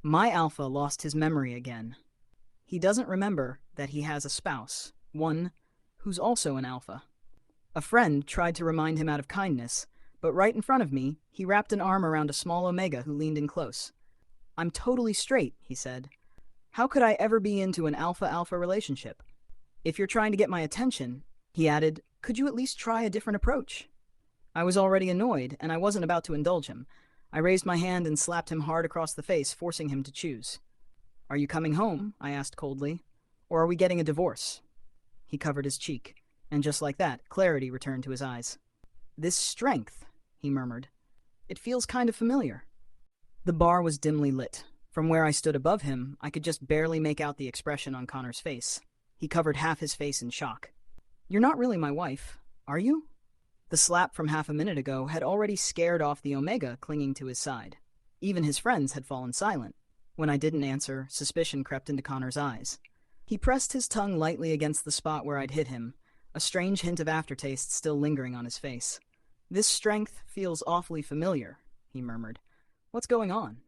My alpha lost his memory again. He doesn't remember that he has a spouse, one who's also an alpha. A friend tried to remind him out of kindness, but right in front of me, he wrapped an arm around a small omega who leaned in close. "I'm totally straight," he said. "How could I ever be into an alpha-alpha relationship? If you're trying to get my attention," he added, "could you at least try a different approach?" I was already annoyed, and I wasn't about to indulge him. I raised my hand and slapped him hard across the face, forcing him to choose. "Are you coming home?" I asked coldly. "Or are we getting a divorce?" He covered his cheek, and just like that, clarity returned to his eyes. "This strength," he murmured. "It feels kind of familiar." The bar was dimly lit. From where I stood above him, I could just barely make out the expression on Connor's face. He covered half his face in shock. "You're not really my wife, are you?" The slap from half a minute ago had already scared off the omega clinging to his side. Even his friends had fallen silent. When I didn't answer, suspicion crept into Connor's eyes. He pressed his tongue lightly against the spot where I'd hit him, a strange hint of aftertaste still lingering on his face. "This strength feels awfully familiar," he murmured. "What's going on?"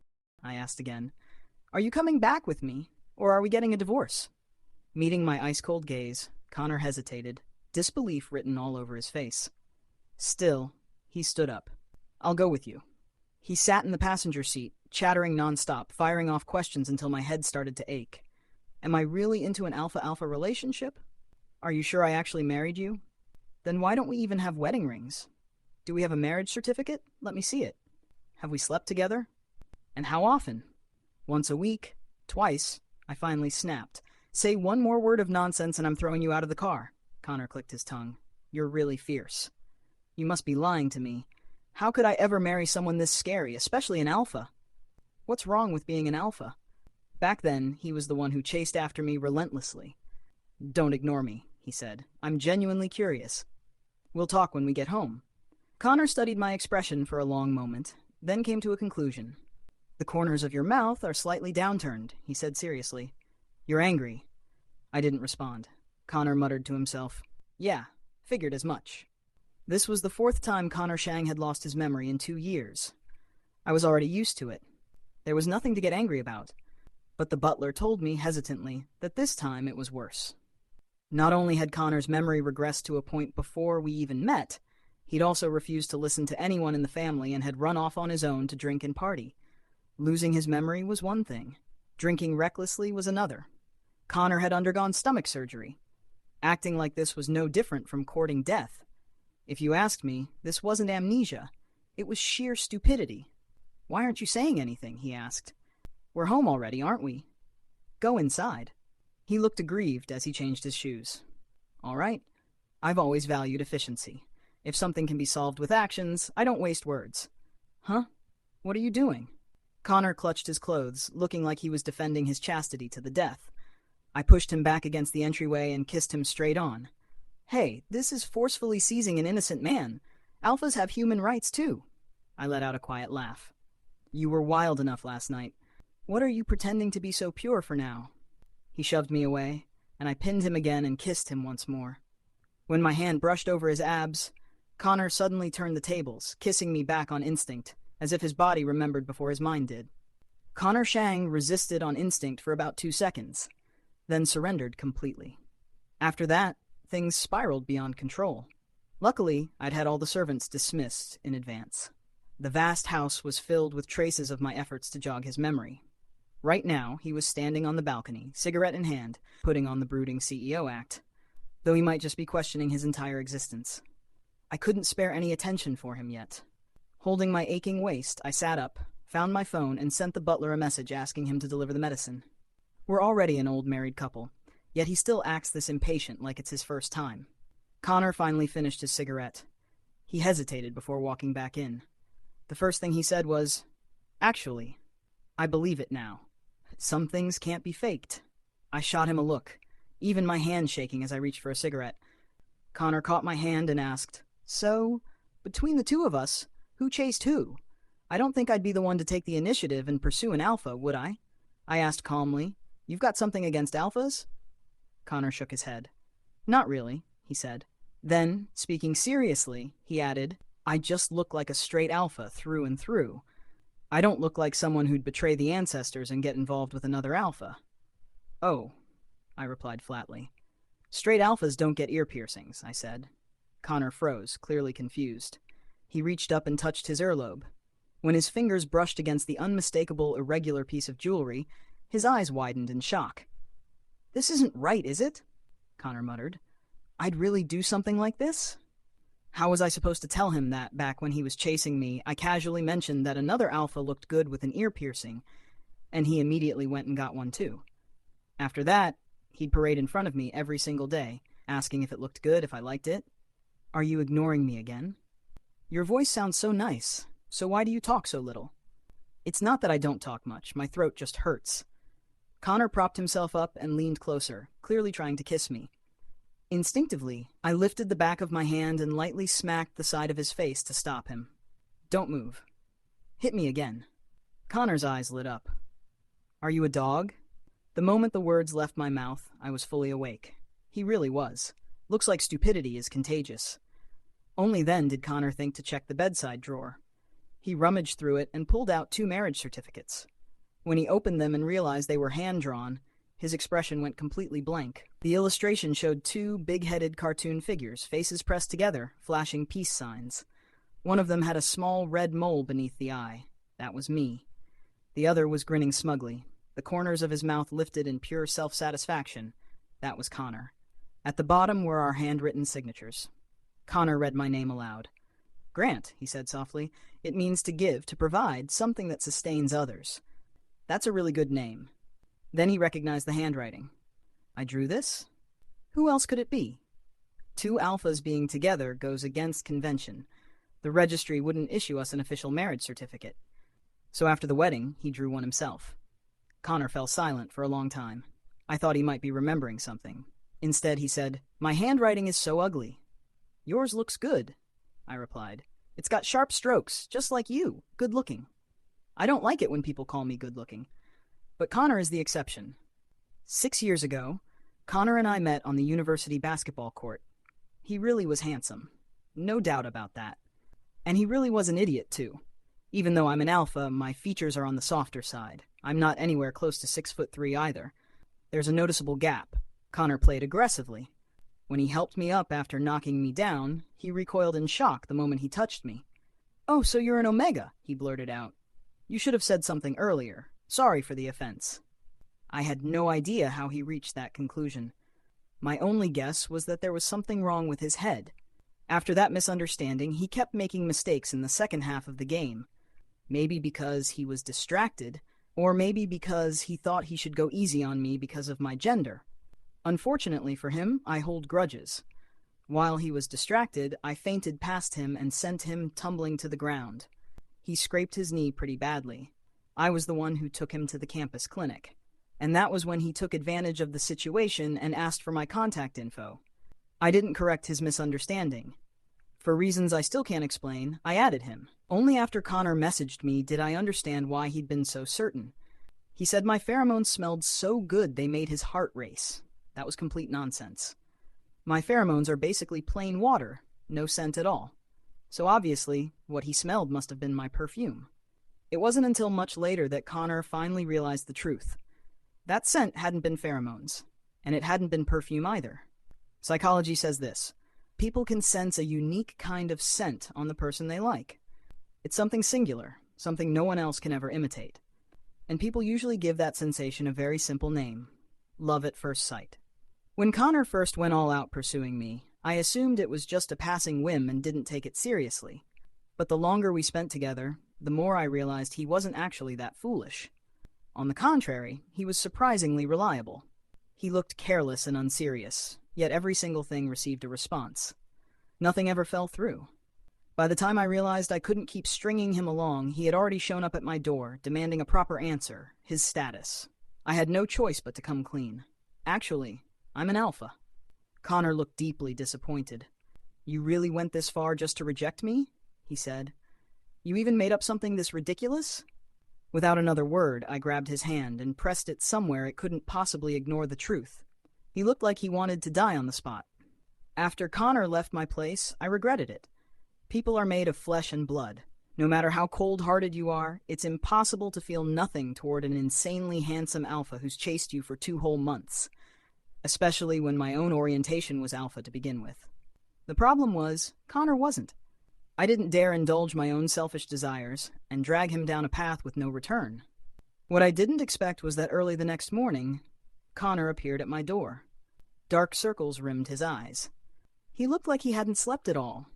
I asked again. "Are you coming back with me, or are we getting a divorce?" Meeting my ice-cold gaze, Connor hesitated, disbelief written all over his face. Still, he stood up. "I'll go with you." He sat in the passenger seat, chattering nonstop, firing off questions until my head started to ache. "Am I really into an alpha-alpha relationship? Are you sure I actually married you? Then why don't we even have wedding rings? Do we have a marriage certificate? Let me see it. Have we slept together? And how often? Once a week? Twice?" I finally snapped. "Say one more word of nonsense and I'm throwing you out of the car." Connor clicked his tongue. "You're really fierce." "You must be lying to me. How could I ever marry someone this scary, especially an alpha?" "What's wrong with being an alpha?" Back then, he was the one who chased after me relentlessly. "Don't ignore me," he said. "I'm genuinely curious. We'll talk when we get home." Connor studied my expression for a long moment, then came to a conclusion. "The corners of your mouth are slightly downturned," he said seriously. "You're angry." I didn't respond. Connor muttered to himself. "Yeah, figured as much." This was the fourth time Connor Shang had lost his memory in 2 years. I was already used to it. There was nothing to get angry about. But the butler told me hesitantly that this time it was worse. Not only had Connor's memory regressed to a point before we even met, he'd also refused to listen to anyone in the family and had run off on his own to drink and party. Losing his memory was one thing. Drinking recklessly was another. Connor had undergone stomach surgery. Acting like this was no different from courting death. If you asked me, this wasn't amnesia. It was sheer stupidity. "Why aren't you saying anything?" he asked. "We're home already, aren't we? Go inside." He looked aggrieved as he changed his shoes. "All right. I've always valued efficiency. If something can be solved with actions, I don't waste words." "Huh? What are you doing?" Connor clutched his clothes, looking like he was defending his chastity to the death. I pushed him back against the entryway and kissed him straight on. "Hey, this is forcefully seizing an innocent man. Alphas have human rights, too." I let out a quiet laugh. "You were wild enough last night. What are you pretending to be so pure for now?" He shoved me away, and I pinned him again and kissed him once more. When my hand brushed over his abs, Connor suddenly turned the tables, kissing me back on instinct, as if his body remembered before his mind did. Connor Shang resisted on instinct for about 2 seconds, then surrendered completely. After that, things spiraled beyond control. Luckily, I'd had all the servants dismissed in advance. The vast house was filled with traces of my efforts to jog his memory. Right now, he was standing on the balcony, cigarette in hand, putting on the brooding CEO act, though he might just be questioning his entire existence. I couldn't spare any attention for him yet. Holding my aching waist, I sat up, found my phone, and sent the butler a message asking him to deliver the medicine. We're already an old married couple, yet he still acts this impatient like it's his first time. Connor finally finished his cigarette. He hesitated before walking back in. The first thing he said was, "Actually, I believe it now. Some things can't be faked." I shot him a look, even my hand shaking as I reached for a cigarette. Connor caught my hand and asked, "So, between the two of us, who chased who? I don't think I'd be the one to take the initiative and pursue an alpha, would I?" I asked calmly. "You've got something against alphas?" Connor shook his head. "Not really," he said. Then, speaking seriously, he added, "I just look like a straight alpha through and through. I don't look like someone who'd betray the ancestors and get involved with another alpha. Oh, I replied flatly. Straight alphas don't get ear piercings, I said. Connor froze, clearly confused. He reached up and touched his earlobe. When his fingers brushed against the unmistakable, irregular piece of jewelry, his eyes widened in shock. This isn't right, is it? Connor muttered. I'd really do something like this? How was I supposed to tell him that back when he was chasing me, I casually mentioned that another alpha looked good with an ear piercing, and he immediately went and got one too. After that, he'd parade in front of me every single day, asking if it looked good, if I liked it. Are you ignoring me again? Your voice sounds so nice, so why do you talk so little? It's not that I don't talk much, my throat just hurts. Connor propped himself up and leaned closer, clearly trying to kiss me. Instinctively, I lifted the back of my hand and lightly smacked the side of his face to stop him. Don't move. Hit me again. Connor's eyes lit up. Are you a dog? The moment the words left my mouth, I was fully awake. He really was. Looks like stupidity is contagious. Only then did Connor think to check the bedside drawer. He rummaged through it and pulled out 2 marriage certificates. When he opened them and realized they were hand-drawn, his expression went completely blank. The illustration showed 2 big-headed cartoon figures, faces pressed together, flashing peace signs. One of them had a small red mole beneath the eye. That was me. The other was grinning smugly. The corners of his mouth lifted in pure self-satisfaction. That was Connor. At the bottom were our handwritten signatures. Connor read my name aloud. Grant, he said softly. It means to give, to provide, something that sustains others. That's a really good name. Then he recognized the handwriting. I drew this? Who else could it be? 2 alphas being together goes against convention. The registry wouldn't issue us an official marriage certificate. So after the wedding, he drew one himself. Connor fell silent for a long time. I thought he might be remembering something. Instead, he said, My handwriting is so ugly. Yours looks good, I replied. It's got sharp strokes, just like you, good-looking. I don't like it when people call me good-looking. But Connor is the exception. 6 years ago, Connor and I met on the university basketball court. He really was handsome. No doubt about that. And he really was an idiot, too. Even though I'm an alpha, my features are on the softer side. I'm not anywhere close to 6'3" either. There's a noticeable gap. Connor played aggressively. When he helped me up after knocking me down, he recoiled in shock the moment he touched me. Oh, so you're an Omega, he blurted out. You should have said something earlier. Sorry for the offense. I had no idea how he reached that conclusion. My only guess was that there was something wrong with his head. After that misunderstanding, he kept making mistakes in the second half of the game. Maybe because he was distracted, or maybe because he thought he should go easy on me because of my gender. Unfortunately for him, I hold grudges. While he was distracted, I feinted past him and sent him tumbling to the ground. He scraped his knee pretty badly. I was the one who took him to the campus clinic. And that was when he took advantage of the situation and asked for my contact info. I didn't correct his misunderstanding. For reasons I still can't explain, I added him. Only after Connor messaged me did I understand why he'd been so certain. He said my pheromones smelled so good they made his heart race. That was complete nonsense. My pheromones are basically plain water, no scent at all. So obviously, what he smelled must have been my perfume. It wasn't until much later that Connor finally realized the truth. That scent hadn't been pheromones, and it hadn't been perfume either. Psychology says this: people can sense a unique kind of scent on the person they like. It's something singular, something no one else can ever imitate. And people usually give that sensation a very simple name: love at first sight. When Connor first went all out pursuing me, I assumed it was just a passing whim and didn't take it seriously. But the longer we spent together, the more I realized he wasn't actually that foolish. On the contrary, he was surprisingly reliable. He looked careless and unserious, yet every single thing received a response. Nothing ever fell through. By the time I realized I couldn't keep stringing him along, he had already shown up at my door, demanding a proper answer, his status. I had no choice but to come clean. Actually, I'm an alpha. Connor looked deeply disappointed. You really went this far just to reject me? He said. You even made up something this ridiculous? Without another word, I grabbed his hand and pressed it somewhere it couldn't possibly ignore the truth. He looked like he wanted to die on the spot. After Connor left my place, I regretted it. People are made of flesh and blood. No matter how cold-hearted you are, it's impossible to feel nothing toward an insanely handsome alpha who's chased you for 2 whole months, especially when my own orientation was alpha to begin with. The problem was, Connor wasn't. I didn't dare indulge my own selfish desires and drag him down a path with no return. What I didn't expect was that early the next morning, Connor appeared at my door. Dark circles rimmed his eyes. He looked like he hadn't slept at all.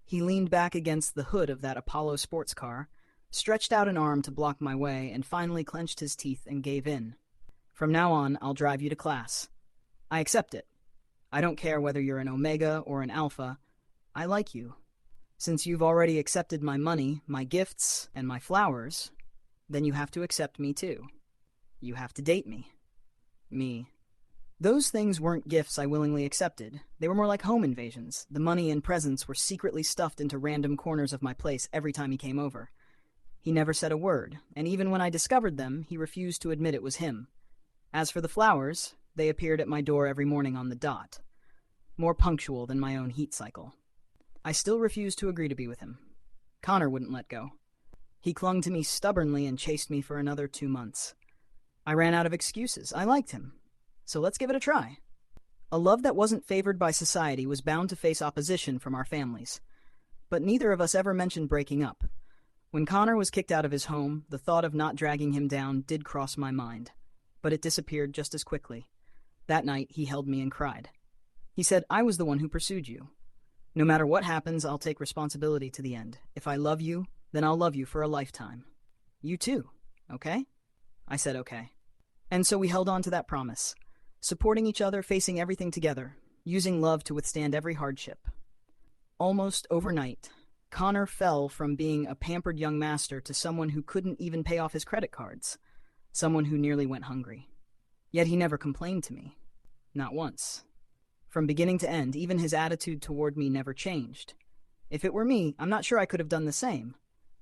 He leaned back against the hood of that Apollo sports car, stretched out an arm to block my way, and finally clenched his teeth and gave in. From now on, I'll drive you to class. I accept it. I don't care whether you're an Omega or an Alpha. I like you. Since you've already accepted my money, my gifts, and my flowers, then you have to accept me too. You have to date me. Me. Those things weren't gifts I willingly accepted. They were more like home invasions. The money and presents were secretly stuffed into random corners of my place every time he came over. He never said a word, and even when I discovered them, he refused to admit it was him. As for the flowers, they appeared at my door every morning on the dot, more punctual than my own heat cycle. I still refused to agree to be with him. Connor wouldn't let go. He clung to me stubbornly and chased me for another 2 months. I ran out of excuses. I liked him. So let's give it a try. A love that wasn't favored by society was bound to face opposition from our families. But neither of us ever mentioned breaking up. When Connor was kicked out of his home, the thought of not dragging him down did cross my mind. But it disappeared just as quickly. That night, he held me and cried. He said, I was the one who pursued you. No matter what happens, I'll take responsibility to the end. If I love you, then I'll love you for a lifetime. You too, okay? I said okay. And so we held on to that promise. Supporting each other, facing everything together, using love to withstand every hardship. Almost overnight, Connor fell from being a pampered young master to someone who couldn't even pay off his credit cards, someone who nearly went hungry. Yet he never complained to me. Not once. From beginning to end, even his attitude toward me never changed. If it were me, I'm not sure I could have done the same.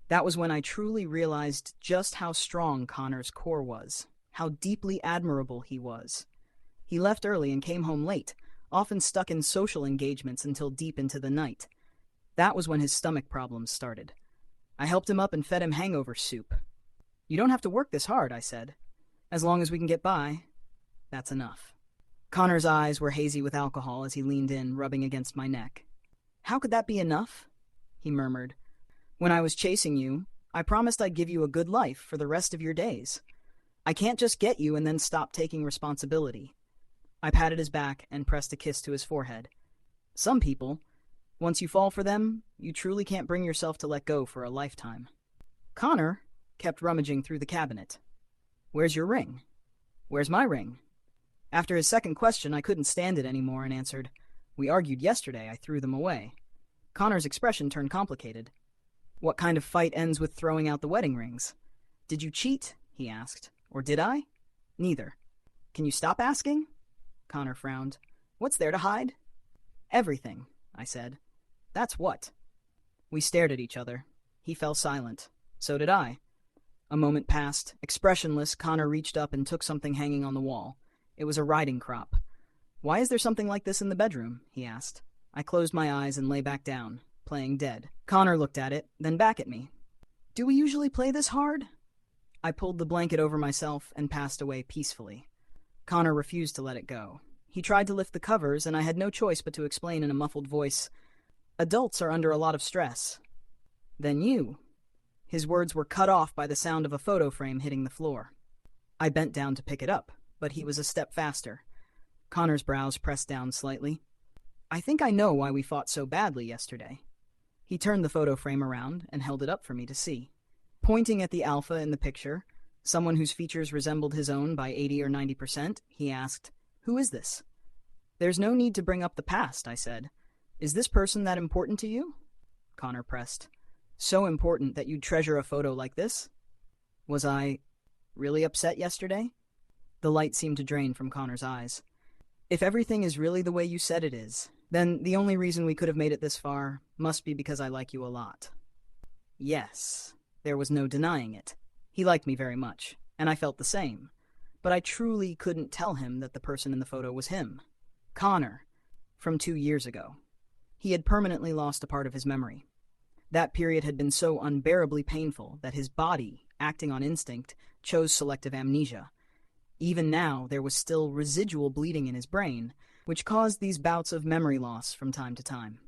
That was when I truly realized just how strong Connor's core was, how deeply admirable he was. He left early and came home late, often stuck in social engagements until deep into the night. That was when his stomach problems started. I helped him up and fed him hangover soup. You don't have to work this hard, I said. As long as we can get by, that's enough. Connor's eyes were hazy with alcohol as he leaned in, rubbing against my neck. How could that be enough? He murmured. When I was chasing you, I promised I'd give you a good life for the rest of your days. I can't just get you and then stop taking responsibility. I patted his back and pressed a kiss to his forehead. Some people, once you fall for them, you truly can't bring yourself to let go for a lifetime. Connor kept rummaging through the cabinet. Where's your ring? Where's my ring? After his second question, I couldn't stand it anymore and answered, We argued yesterday, I threw them away. Connor's expression turned complicated. What kind of fight ends with throwing out the wedding rings? Did you cheat? He asked. Or did I? Neither. Can you stop asking? Connor frowned. What's there to hide? Everything, I said. That's what? We stared at each other. He fell silent. So did I. A moment passed. Expressionless, Connor reached up and took something hanging on the wall. It was a riding crop. Why is there something like this in the bedroom? He asked. I closed my eyes and lay back down, playing dead. Connor looked at it, then back at me. Do we usually play this hard? I pulled the blanket over myself and passed away peacefully. Connor refused to let it go. He tried to lift the covers, and I had no choice but to explain in a muffled voice, Adults are under a lot of stress. Then you. His words were cut off by the sound of a photo frame hitting the floor. I bent down to pick it up, but he was a step faster. Connor's brows pressed down slightly. I think I know why we fought so badly yesterday. He turned the photo frame around and held it up for me to see. Pointing at the alpha in the picture, someone whose features resembled his own by 80 or 90%, he asked, Who is this? There's no need to bring up the past, I said. Is this person that important to you? Connor pressed. So important that you'd treasure a photo like this? Was I really upset yesterday? The light seemed to drain from Connor's eyes. If everything is really the way you said it is, then the only reason we could have made it this far must be because I like you a lot. Yes, there was no denying it. He liked me very much, and I felt the same. But I truly couldn't tell him that the person in the photo was him. Connor, from 2 years ago. He had permanently lost a part of his memory. That period had been so unbearably painful that his body, acting on instinct, chose selective amnesia. Even now, there was still residual bleeding in his brain, which caused these bouts of memory loss from time to time.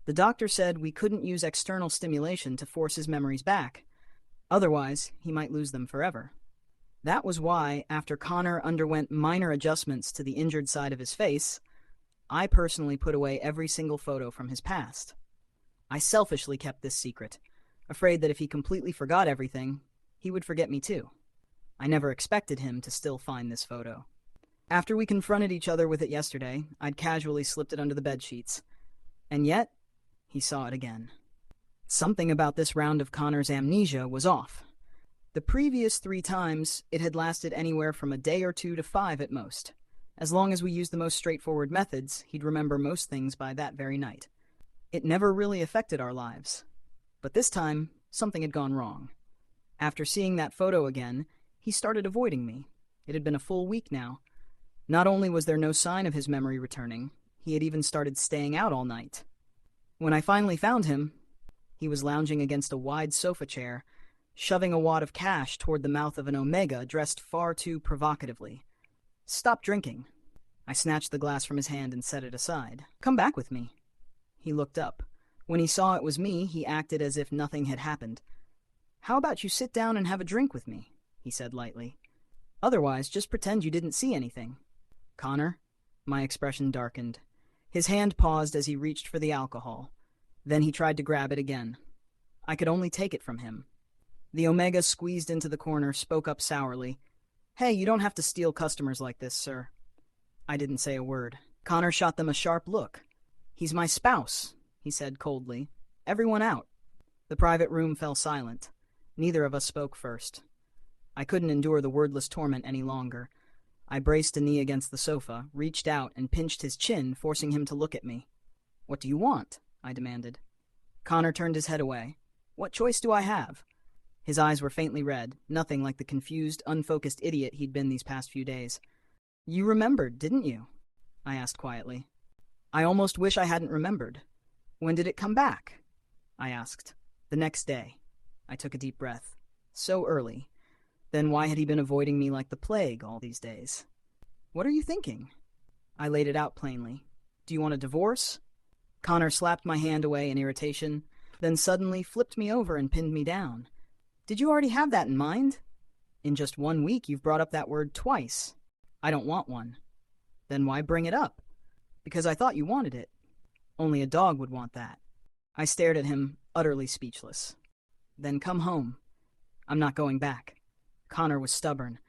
The doctor said we couldn't use external stimulation to force his memories back. Otherwise, he might lose them forever. That was why, after Connor underwent minor adjustments to the injured side of his face, I personally put away every single photo from his past. I selfishly kept this secret, afraid that if he completely forgot everything, he would forget me too. I never expected him to still find this photo. After we confronted each other with it yesterday, I'd casually slipped it under the bedsheets. And yet, he saw it again. Something about this round of Connor's amnesia was off. The previous 3 times, it had lasted anywhere from a day or 2 to 5 at most. As long as we used the most straightforward methods, he'd remember most things by that very night. It never really affected our lives. But this time, something had gone wrong. After seeing that photo again, he started avoiding me. It had been a full week now. Not only was there no sign of his memory returning, he had even started staying out all night. When I finally found him, he was lounging against a wide sofa chair, shoving a wad of cash toward the mouth of an Omega dressed far too provocatively. "Stop drinking." I snatched the glass from his hand and set it aside. "Come back with me." He looked up. When he saw it was me, he acted as if nothing had happened. "How about you sit down and have a drink with me?" he said lightly. "Otherwise, just pretend you didn't see anything." "Connor?" My expression darkened. His hand paused as he reached for the alcohol. Then he tried to grab it again. I could only take it from him. The Omega squeezed into the corner, spoke up sourly. "Hey, you don't have to steal customers like this, sir." I didn't say a word. Connor shot them a sharp look. "He's my spouse," he said coldly. "Everyone out." The private room fell silent. Neither of us spoke first. I couldn't endure the wordless torment any longer. I braced a knee against the sofa, reached out, and pinched his chin, forcing him to look at me. "What do you want?" I demanded. Connor turned his head away. "What choice do I have?" His eyes were faintly red, nothing like the confused, unfocused idiot he'd been these past few days. "You remembered, didn't you?" I asked quietly. "I almost wish I hadn't remembered. When did it come back?" I asked. "The next day." I took a deep breath. So early. Then why had he been avoiding me like the plague all these days? "What are you thinking?" I laid it out plainly. "Do you want a divorce?" Connor slapped my hand away in irritation, then suddenly flipped me over and pinned me down. "Did you already have that in mind? In just 1 week, you've brought up that word twice. I don't want one." "Then why bring it up?" "Because I thought you wanted it." "Only a dog would want that." I stared at him, utterly speechless. "Then come home." "I'm not going back." Connor was stubborn.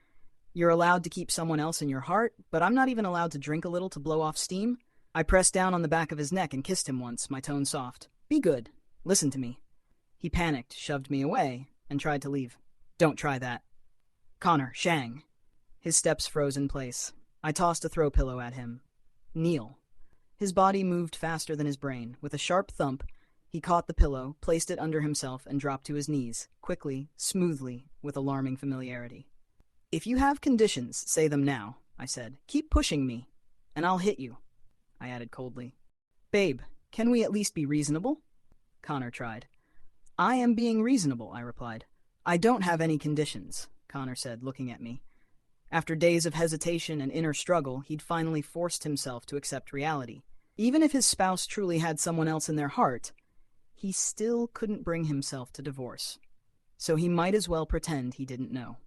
"You're allowed to keep someone else in your heart, but I'm not even allowed to drink a little to blow off steam?" I pressed down on the back of his neck and kissed him once, my tone soft. "Be good. Listen to me." He panicked, shoved me away, and tried to leave. "Don't try that." "Connor, Shang." His steps froze in place. I tossed a throw pillow at him. "Kneel." His body moved faster than his brain. With a sharp thump, he caught the pillow, placed it under himself, and dropped to his knees, quickly, smoothly, with alarming familiarity. "If you have conditions, say them now," I said. "Keep pushing me, and I'll hit you," I added coldly. "Babe, can we at least be reasonable?" Connor tried. "I am being reasonable," I replied. "I don't have any conditions," Connor said, looking at me. After days of hesitation and inner struggle, he'd finally forced himself to accept reality. Even if his spouse truly had someone else in their heart, he still couldn't bring himself to divorce. So he might as well pretend he didn't know.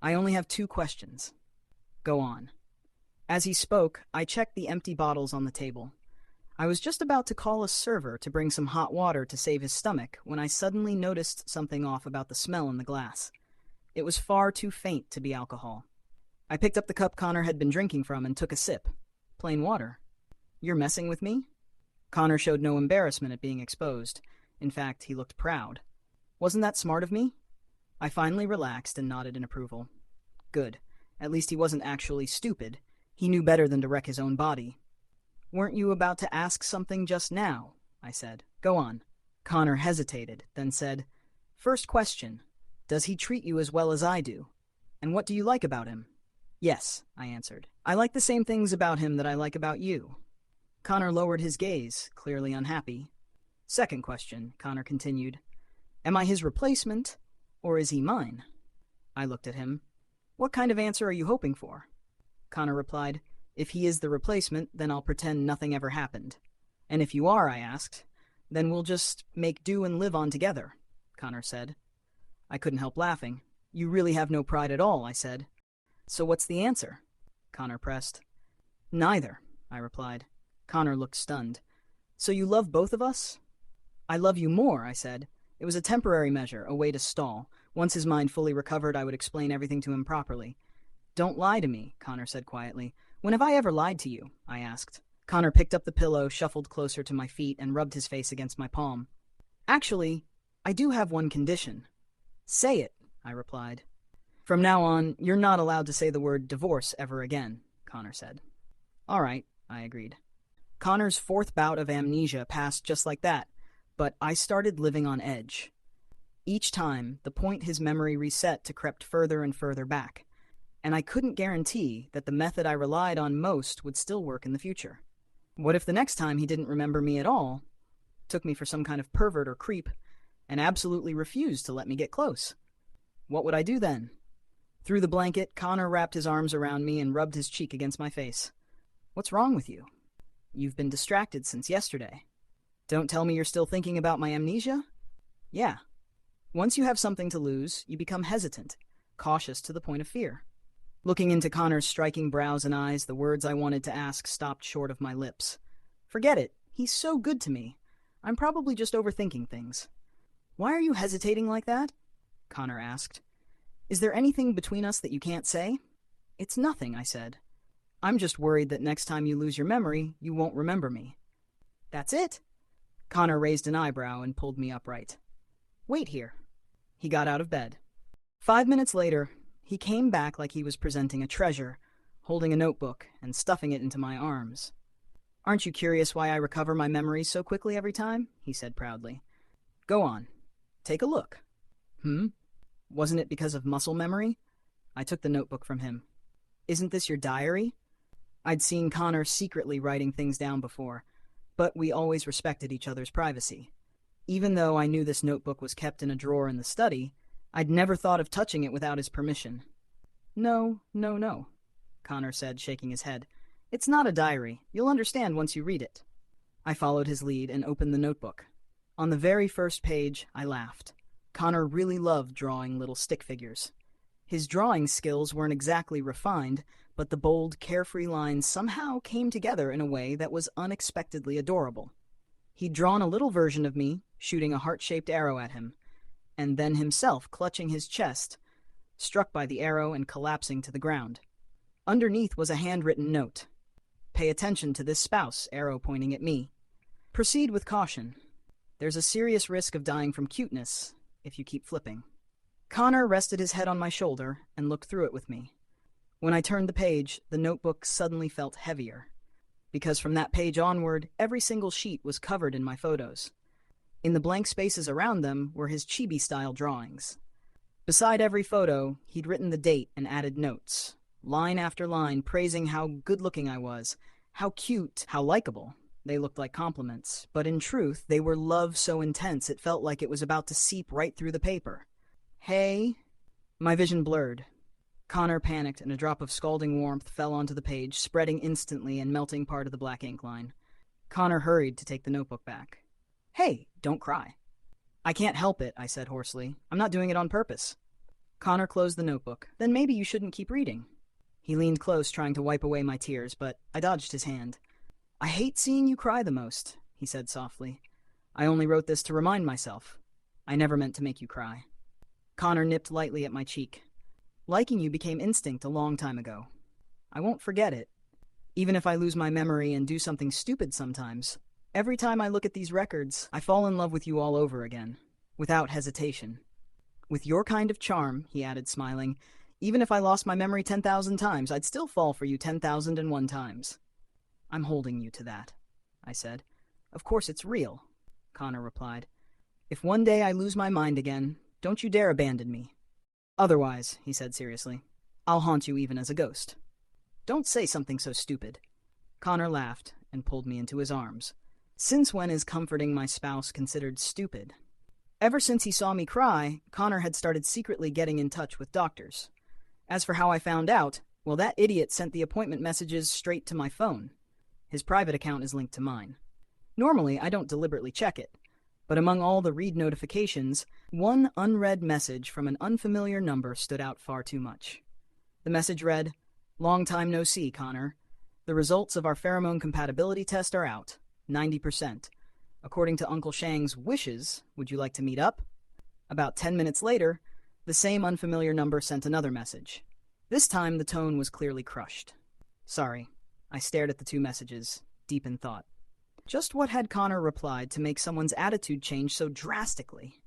"I only have 2 questions." "Go on." As he spoke, I checked the empty bottles on the table. I was just about to call a server to bring some hot water to save his stomach when I suddenly noticed something off about the smell in the glass. It was far too faint to be alcohol. I picked up the cup Connor had been drinking from and took a sip. Plain water. "You're messing with me?" Connor showed no embarrassment at being exposed. In fact, he looked proud. "Wasn't that smart of me?" I finally relaxed and nodded in approval. Good. At least he wasn't actually stupid. He knew better than to wreck his own body. "Weren't you about to ask something just now?" I said. "Go on." Connor hesitated, then said, "First question. Does he treat you as well as I do? And what do you like about him?" "Yes," I answered. "I like the same things about him that I like about you." Connor lowered his gaze, clearly unhappy. Second question, Connor continued. Am I his replacement, or is he mine? I looked at him. What kind of answer are you hoping for? Connor replied, If he is the replacement, then I'll pretend nothing ever happened. And if you are, I asked, then we'll just make do and live on together, Connor said. I couldn't help laughing. You really have no pride at all, I said. So what's the answer? Connor pressed. Neither, I replied. Connor looked stunned. So you love both of us? I love you more, I said. It was a temporary measure, a way to stall. Once his mind fully recovered, I would explain everything to him properly. Don't lie to me, Connor said quietly. When have I ever lied to you? I asked. Connor picked up the pillow, shuffled closer to my feet, and rubbed his face against my palm. Actually, I do have one condition. Say it, I replied. From now on, you're not allowed to say the word divorce ever again, Connor said. All right, I agreed. Connor's fourth bout of amnesia passed just like that, but I started living on edge. Each time, the point his memory reset to crept further and further back, and I couldn't guarantee that the method I relied on most would still work in the future. What if the next time he didn't remember me at all, took me for some kind of pervert or creep, and absolutely refused to let me get close? What would I do then? Through the blanket, Connor wrapped his arms around me and rubbed his cheek against my face. What's wrong with you? You've been distracted since yesterday. Don't tell me you're still thinking about my amnesia? Yeah. Once you have something to lose, you become hesitant, cautious to the point of fear. Looking into Connor's striking brows and eyes, the words I wanted to ask stopped short of my lips. Forget it. He's so good to me. I'm probably just overthinking things. Why are you hesitating like that? Connor asked. Is there anything between us that you can't say? It's nothing, I said. I'm just worried that next time you lose your memory, you won't remember me. That's it? Connor raised an eyebrow and pulled me upright. Wait here. He got out of bed. 5 minutes later, he came back like he was presenting a treasure, holding a notebook and stuffing it into my arms. Aren't you curious why I recover my memories so quickly every time? He said proudly. Go on. Take a look. Wasn't it because of muscle memory? I took the notebook from him. Isn't this your diary? I'd seen Connor secretly writing things down before, but we always respected each other's privacy. Even though I knew this notebook was kept in a drawer in the study, I'd never thought of touching it without his permission. No, Connor said, shaking his head. It's not a diary. You'll understand once you read it. I followed his lead and opened the notebook. On the very first page, I laughed. Connor really loved drawing little stick figures. His drawing skills weren't exactly refined, but the bold, carefree lines somehow came together in a way that was unexpectedly adorable. He'd drawn a little version of me, shooting a heart-shaped arrow at him, and then himself clutching his chest, struck by the arrow and collapsing to the ground. Underneath was a handwritten note. Pay attention to this spouse, arrow pointing at me. Proceed with caution. There's a serious risk of dying from cuteness if you keep flipping. Connor rested his head on my shoulder and looked through it with me. When I turned the page, the notebook suddenly felt heavier, because from that page onward, every single sheet was covered in my photos. In the blank spaces around them were his chibi-style drawings. Beside every photo, he'd written the date and added notes, line after line praising how good-looking I was, how cute, how likable. They looked like compliments, but in truth, they were love so intense it felt like it was about to seep right through the paper. Hey? My vision blurred. Connor panicked, and a drop of scalding warmth fell onto the page, spreading instantly and melting part of the black ink line. Connor hurried to take the notebook back. Hey, don't cry. I can't help it, I said hoarsely. I'm not doing it on purpose. Connor closed the notebook. Then maybe you shouldn't keep reading. He leaned close, trying to wipe away my tears, but I dodged his hand. I hate seeing you cry the most, he said softly. I only wrote this to remind myself. I never meant to make you cry. Connor nipped lightly at my cheek. Liking you became instinct a long time ago. I won't forget it. Even if I lose my memory and do something stupid sometimes, every time I look at these records, I fall in love with you all over again, without hesitation. With your kind of charm, he added, smiling, even if I lost my memory 10,000 times, I'd still fall for you 10,001 times. I'm holding you to that, I said. Of course it's real, Connor replied. If one day I lose my mind again, don't you dare abandon me. Otherwise, he said seriously, I'll haunt you even as a ghost. Don't say something so stupid. Connor laughed and pulled me into his arms. Since when is comforting my spouse considered stupid? Ever since he saw me cry, Connor had started secretly getting in touch with doctors. As for how I found out, well, that idiot sent the appointment messages straight to my phone. His private account is linked to mine. Normally, I don't deliberately check it, but among all the read notifications, one unread message from an unfamiliar number stood out far too much. The message read, "Long time no see, Connor. The results of our pheromone compatibility test are out, 90%. According to Uncle Shang's wishes, would you like to meet up?" About 10 minutes later, the same unfamiliar number sent another message. This time, the tone was clearly crushed. "Sorry." I stared at the two messages, deep in thought. Just what had Connor replied to make someone's attitude change so drastically?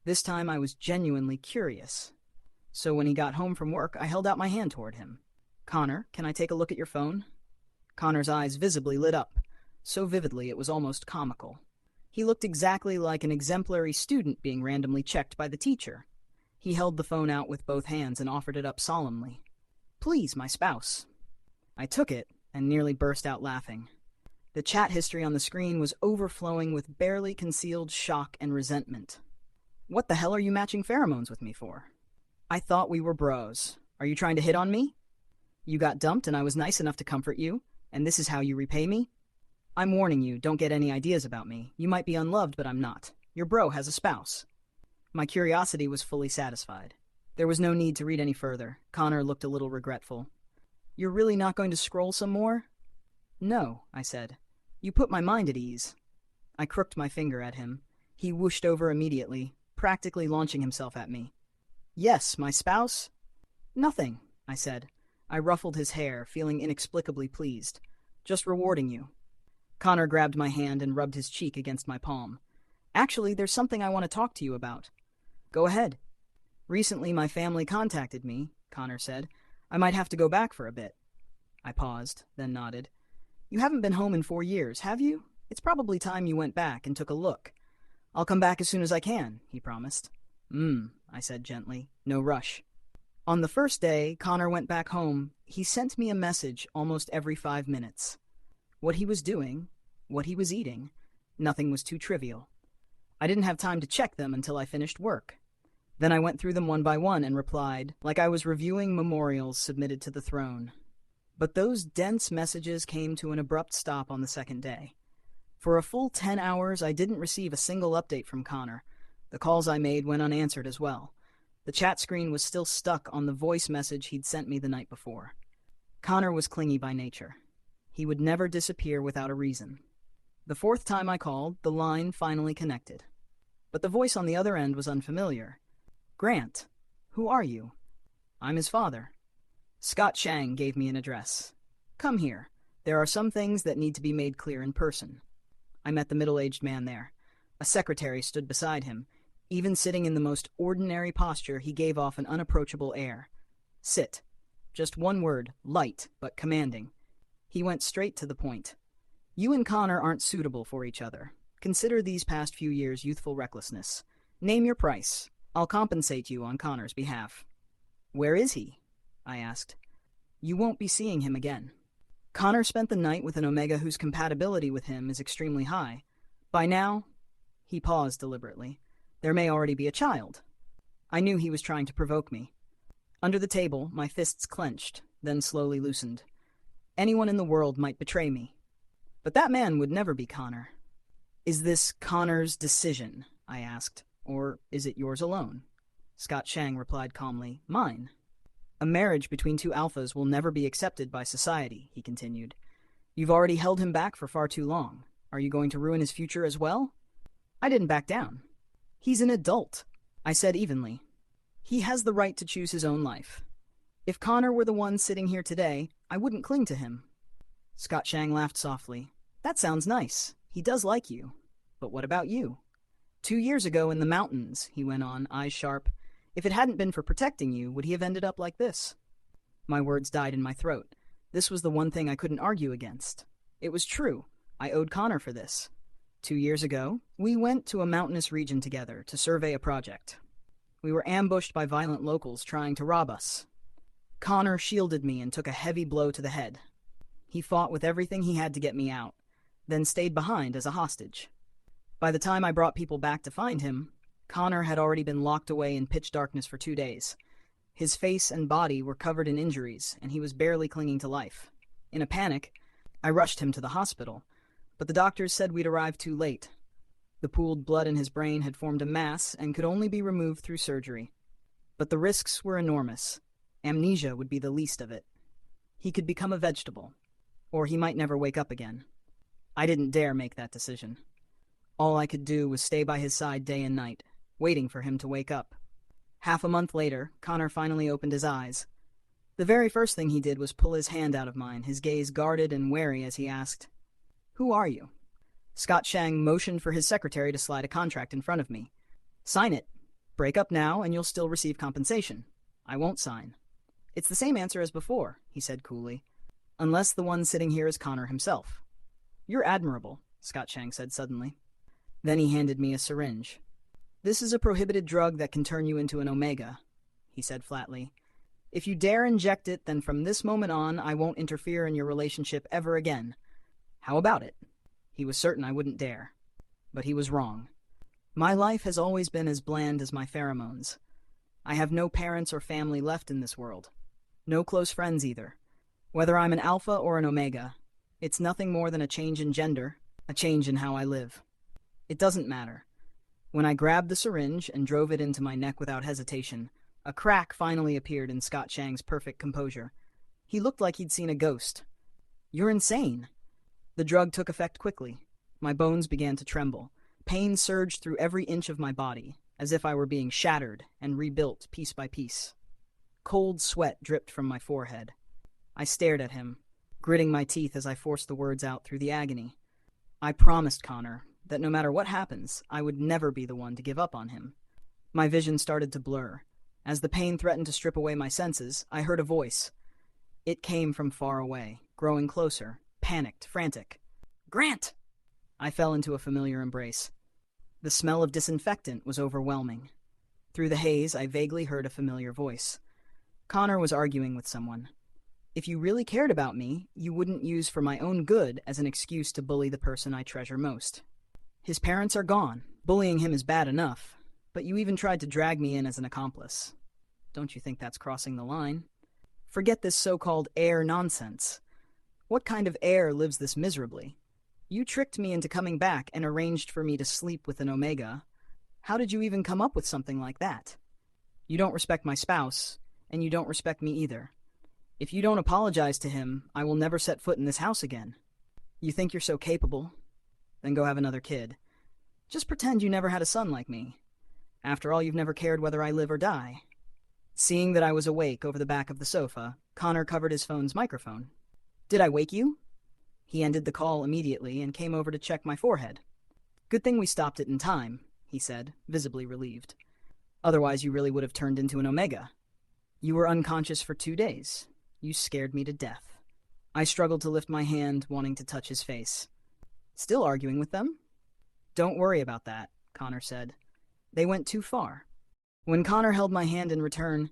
This time I was genuinely curious. So when he got home from work, I held out my hand toward him. "Connor, can I take a look at your phone?" Connor's eyes visibly lit up, so vividly it was almost comical. He looked exactly like an exemplary student being randomly checked by the teacher. He held the phone out with both hands and offered it up solemnly. "Please, my spouse." I took it and nearly burst out laughing. The chat history on the screen was overflowing with barely concealed shock and resentment. "What the hell are you matching pheromones with me for?" "I thought we were bros. Are you trying to hit on me? You got dumped and I was nice enough to comfort you, and this is how you repay me? I'm warning you, don't get any ideas about me. You might be unloved, but I'm not. Your bro has a spouse." My curiosity was fully satisfied. There was no need to read any further. Connor looked a little regretful. "You're really not going to scroll some more?" "No," I said. "You put my mind at ease." I crooked my finger at him. He whooshed over immediately, practically launching himself at me. "Yes, my spouse?" "Nothing," I said. I ruffled his hair, feeling inexplicably pleased. "Just rewarding you." Connor grabbed my hand and rubbed his cheek against my palm. "Actually, there's something I want to talk to you about." "Go ahead." "Recently, my family contacted me," Connor said. "I might have to go back for a bit." I paused, then nodded. "You haven't been home in 4 years, have you? It's probably time you went back and took a look." "I'll come back as soon as I can," he promised. I said gently. "No rush." On the first day Connor went back home, he sent me a message almost every 5 minutes. What he was doing, what he was eating, nothing was too trivial. I didn't have time to check them until I finished work. Then I went through them one by one and replied, like I was reviewing memorials submitted to the throne. But those dense messages came to an abrupt stop on the second day. For a full 10 hours, I didn't receive a single update from Connor. The calls I made went unanswered as well. The chat screen was still stuck on the voice message he'd sent me the night before. Connor was clingy by nature. He would never disappear without a reason. The 4th time I called, the line finally connected. But the voice on the other end was unfamiliar. "Grant, who are you?" "I'm his father." "Scott Shang gave me an address. Come here. There are some things that need to be made clear in person." I met the middle-aged man there. A secretary stood beside him. Even sitting in the most ordinary posture, he gave off an unapproachable air. "Sit." Just one word, light but commanding. He went straight to the point. "You and Connor aren't suitable for each other. Consider these past few years' youthful recklessness. Name your price. I'll compensate you on Connor's behalf." "Where is he?" I asked. "You won't be seeing him again. Connor spent the night with an Omega whose compatibility with him is extremely high. By now," he paused deliberately, "there may already be a child." I knew he was trying to provoke me. Under the table, my fists clenched, then slowly loosened. Anyone in the world might betray me. But that man would never be Connor. "Is this Connor's decision?" I asked. "Or is it yours alone?" Scott Shang replied calmly, "Mine." "A marriage between two alphas will never be accepted by society," he continued. "You've already held him back for far too long. Are you going to ruin his future as well?" I didn't back down. "He's an adult," I said evenly. "He has the right to choose his own life. If Connor were the one sitting here today, I wouldn't cling to him." Scott Shang laughed softly. "That sounds nice. He does like you. But what about you? 2 years ago in the mountains," he went on, eyes sharp, "if it hadn't been for protecting you, would he have ended up like this?" My words died in my throat. This was the one thing I couldn't argue against. It was true. I owed Connor for this. 2 years ago, we went to a mountainous region together to survey a project. We were ambushed by violent locals trying to rob us. Connor shielded me and took a heavy blow to the head. He fought with everything he had to get me out. then stayed behind as a hostage. By the time I brought people back to find him, Connor had already been locked away in pitch darkness for 2 days. His face and body were covered in injuries, and he was barely clinging to life. In a panic, I rushed him to the hospital, but the doctors said we'd arrived too late. The pooled blood in his brain had formed a mass and could only be removed through surgery. But the risks were enormous. Amnesia would be the least of it. He could become a vegetable, or he might never wake up again. I didn't dare make that decision. All I could do was stay by his side day and night, waiting for him to wake up. Half a month later, Connor finally opened his eyes. The very first thing he did was pull his hand out of mine, his gaze guarded and wary as he asked, "Who are you?" Scott Shang motioned for his secretary to slide a contract in front of me. "Sign it. Break up now and you'll still receive compensation." "I won't sign." "It's the same answer as before," he said coolly. "Unless the one sitting here is Connor himself." "You're admirable," Scott Shang said suddenly. Then he handed me a syringe. "This is a prohibited drug that can turn you into an Omega," he said flatly. "If you dare inject it, then from this moment on, I won't interfere in your relationship ever again. How about it?" He was certain I wouldn't dare. But he was wrong. My life has always been as bland as my pheromones. I have no parents or family left in this world. No close friends either. Whether I'm an alpha or an omega, it's nothing more than a change in gender, a change in how I live. It doesn't matter. When I grabbed the syringe and drove it into my neck without hesitation, a crack finally appeared in Scott Shang's perfect composure. He looked like he'd seen a ghost. "You're insane." The drug took effect quickly. My bones began to tremble. Pain surged through every inch of my body, as if I were being shattered and rebuilt piece by piece. Cold sweat dripped from my forehead. I stared at him, gritting my teeth as I forced the words out through the agony. I promised Connor that no matter what happens, I would never be the one to give up on him. My vision started to blur. As the pain threatened to strip away my senses, I heard a voice. It came from far away, growing closer, panicked, frantic. "Grant!" I fell into a familiar embrace. The smell of disinfectant was overwhelming. Through the haze, I vaguely heard a familiar voice. Connor was arguing with someone. "If you really cared about me, you wouldn't use for my own good as an excuse to bully the person I treasure most. His parents are gone. Bullying him is bad enough, but you even tried to drag me in as an accomplice. Don't you think that's crossing the line? Forget this so-called heir nonsense. What kind of heir lives this miserably? You tricked me into coming back and arranged for me to sleep with an Omega. How did you even come up with something like that? You don't respect my spouse, and you don't respect me either. If you don't apologize to him, I will never set foot in this house again. You think you're so capable? Then go have another kid. Just pretend you never had a son like me. After all, you've never cared whether I live or die." Seeing that I was awake over the back of the sofa, Connor covered his phone's microphone. "Did I wake you?" He ended the call immediately and came over to check my forehead. "Good thing we stopped it in time," he said, visibly relieved. "Otherwise you really would have turned into an Omega. You were unconscious for 2 days. You scared me to death." I struggled to lift my hand, wanting to touch his face. "Still arguing with them?" "Don't worry about that," Connor said. "They went too far." When Connor held my hand in return,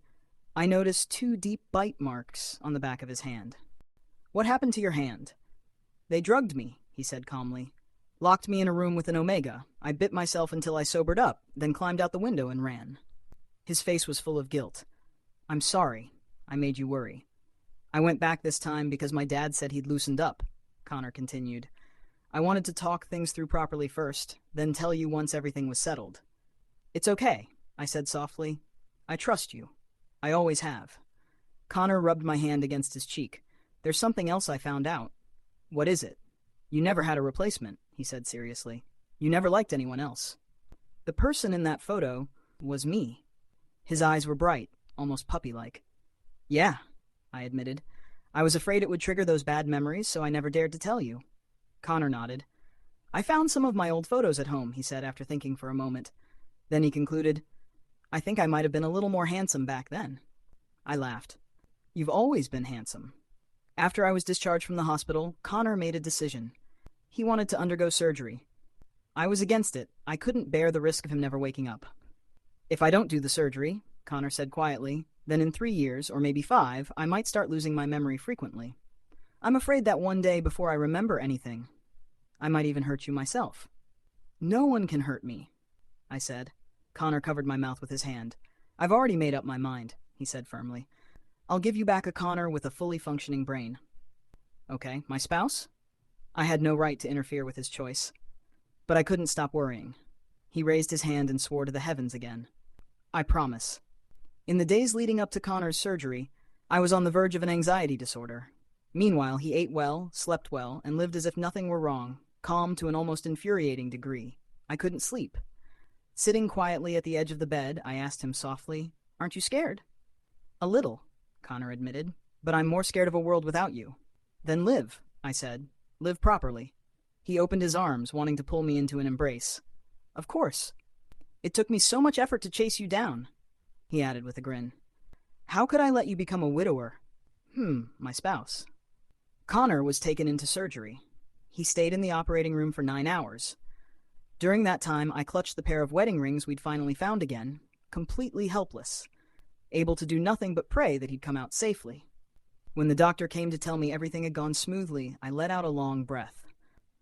I noticed 2 deep bite marks on the back of his hand. "What happened to your hand?" "They drugged me," he said calmly. "Locked me in a room with an Omega. I bit myself until I sobered up, then climbed out the window and ran." His face was full of guilt. "I'm sorry. I made you worry. I went back this time because my dad said he'd loosened up," Connor continued. "I wanted to talk things through properly first, then tell you once everything was settled." "It's okay," I said softly. "I trust you. I always have." Connor rubbed my hand against his cheek. "There's something else I found out." "What is it?" "You never had a replacement," he said seriously. "You never liked anyone else." "The person in that photo was me." His eyes were bright, almost puppy-like. "Yeah," I admitted. "I was afraid it would trigger those bad memories, so I never dared to tell you." Connor nodded. "I found some of my old photos at home," he said after thinking for a moment. Then he concluded, "I think I might have been a little more handsome back then." I laughed. "You've always been handsome." After I was discharged from the hospital, Connor made a decision. He wanted to undergo surgery. I was against it. I couldn't bear the risk of him never waking up. "If I don't do the surgery," Connor said quietly, "then in 3 years, or maybe 5, I might start losing my memory frequently. I'm afraid that one day before I remember anything, I might even hurt you myself. No one can hurt me, I said. Connor covered my mouth with his hand. I've already made up my mind, he said firmly. I'll give you back a Connor with a fully functioning brain. Okay, my spouse? I had no right to interfere with his choice. But I couldn't stop worrying. He raised his hand and swore to the heavens again. I promise. In the days leading up to Connor's surgery, I was on the verge of an anxiety disorder. Meanwhile, he ate well, slept well, and lived as if nothing were wrong, calm to an almost infuriating degree. I couldn't sleep. Sitting quietly at the edge of the bed, I asked him softly, "Aren't you scared?" "A little," Connor admitted, "but I'm more scared of a world without you." "Then live," I said. "Live properly." He opened his arms, wanting to pull me into an embrace. "Of course. It took me so much effort to chase you down," he added with a grin. "How could I let you become a widower?" My spouse. Connor was taken into surgery. He stayed in the operating room for 9 hours. During that time, I clutched the pair of wedding rings we'd finally found again, completely helpless, able to do nothing but pray that he'd come out safely. When the doctor came to tell me everything had gone smoothly, I let out a long breath.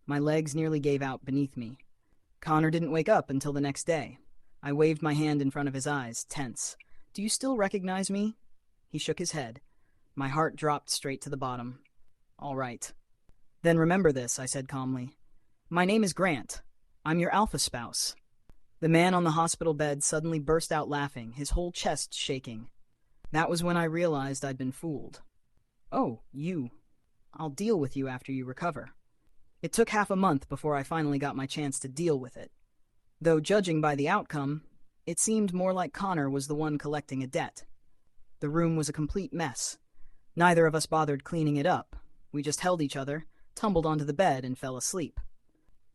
My legs nearly gave out beneath me. Connor didn't wake up until the next day. I waved my hand in front of his eyes, tense. "Do you still recognize me?" He shook his head. My heart dropped straight to the bottom. "All right." "Then remember this," I said calmly. "My name is Grant. I'm your alpha spouse." The man on the hospital bed suddenly burst out laughing, his whole chest shaking. That was when I realized I'd been fooled. "Oh, you. I'll deal with you after you recover." It took half a month before I finally got my chance to deal with it. Though judging by the outcome, it seemed more like Connor was the one collecting a debt. The room was a complete mess. Neither of us bothered cleaning it up. We just held each other, tumbled onto the bed, and fell asleep.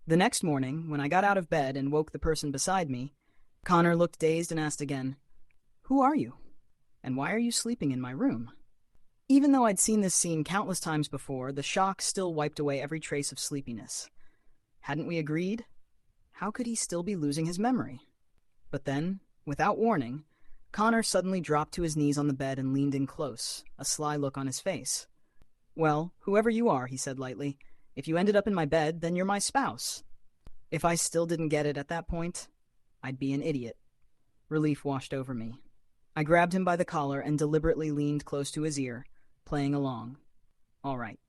The next morning, when I got out of bed and woke the person beside me, Connor looked dazed and asked again, "Who are you? And why are you sleeping in my room?" Even though I'd seen this scene countless times before, the shock still wiped away every trace of sleepiness. Hadn't we agreed? How could he still be losing his memory? But then, without warning, Connor suddenly dropped to his knees on the bed and leaned in close, a sly look on his face. "Well, whoever you are," he said lightly, "if you ended up in my bed, then you're my spouse." If I still didn't get it at that point, I'd be an idiot. Relief washed over me. I grabbed him by the collar and deliberately leaned close to his ear, playing along. All right.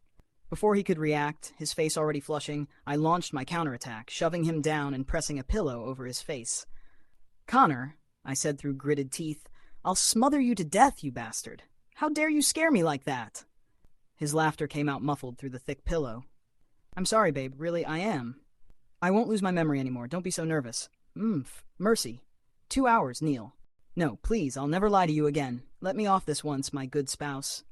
Before he could react, his face already flushing, I launched my counterattack, shoving him down and pressing a pillow over his face. "Connor," I said through gritted teeth, "I'll smother you to death, you bastard. How dare you scare me like that?" His laughter came out muffled through the thick pillow. "I'm sorry, babe. Really, I am. I won't lose my memory anymore. Don't be so nervous. Mercy. 2 hours, Neil. No, please, I'll never lie to you again. Let me off this once, my good spouse."